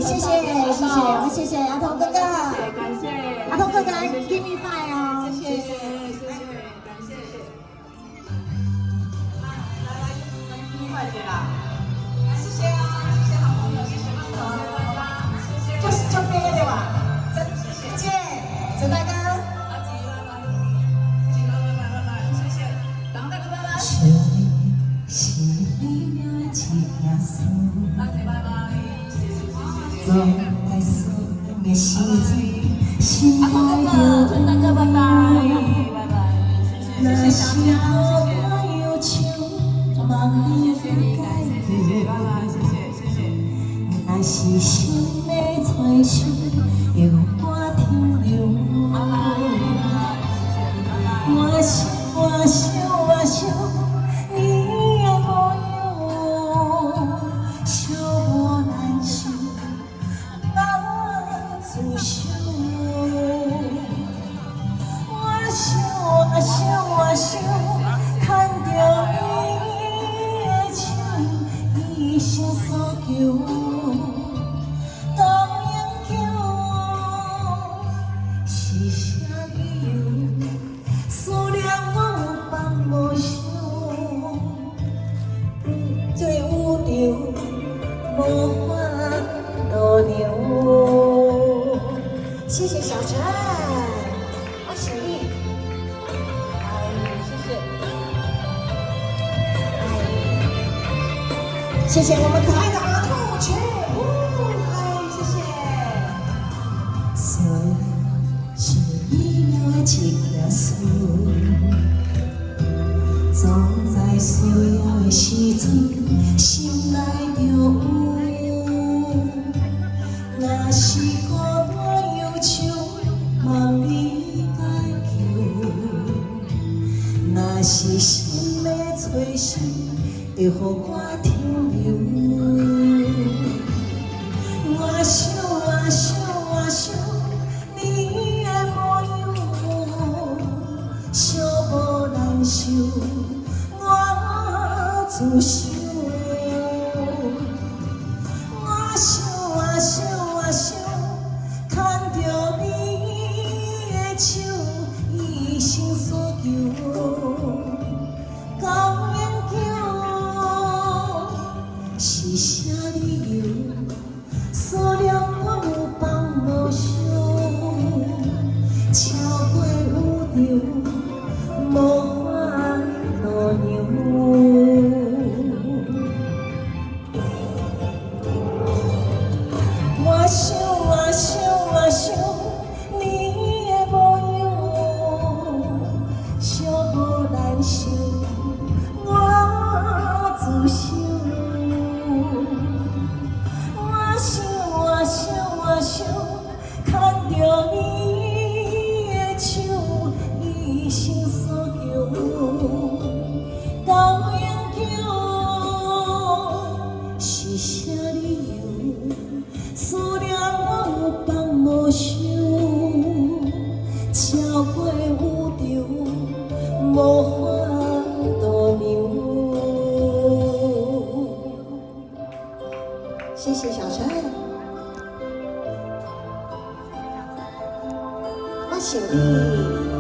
谢谢，我们谢谢阿童哥哥，感谢阿童哥哥 ，give me five 哦，谢谢，感谢。来，快点啦！谢谢啊，谢谢好朋友，谢谢好朋友，就这个对吧？谢谢，陈大哥。谢谢，党大哥拜拜。是你的情书，大姐拜拜，谢谢。总在思念时阵，心爱着陈大哥拜拜，那时候我忧愁，梦里谢谢，拜拜，谢谢。若是心要吹响，又我停留。我想，你的模样，寂寞难受，我自伤。我想，看着伊的手，一生所求。是啥理由？思念我有放无想，最有着无法度量。谢谢小陈，我喜你。谢谢我们可爱的阿兔犬，谢谢。所是你的一件事，总在需要的时阵，心内就有。若是孤单忧愁，梦里解救；若是心要吹响，会予我停留。我想，你的模样，寂寞难受，我自伤。我想，看着你的手，一生所求。到永久，是啥理由？思念我有放无想，超过有着无法度量。我想，你的模样，寂寞难受，我自伤。我想，看着你的手，一生所求。到永久，是啥理由？思念我有放无想，超过有着无法度量。谢谢小陈。我想你。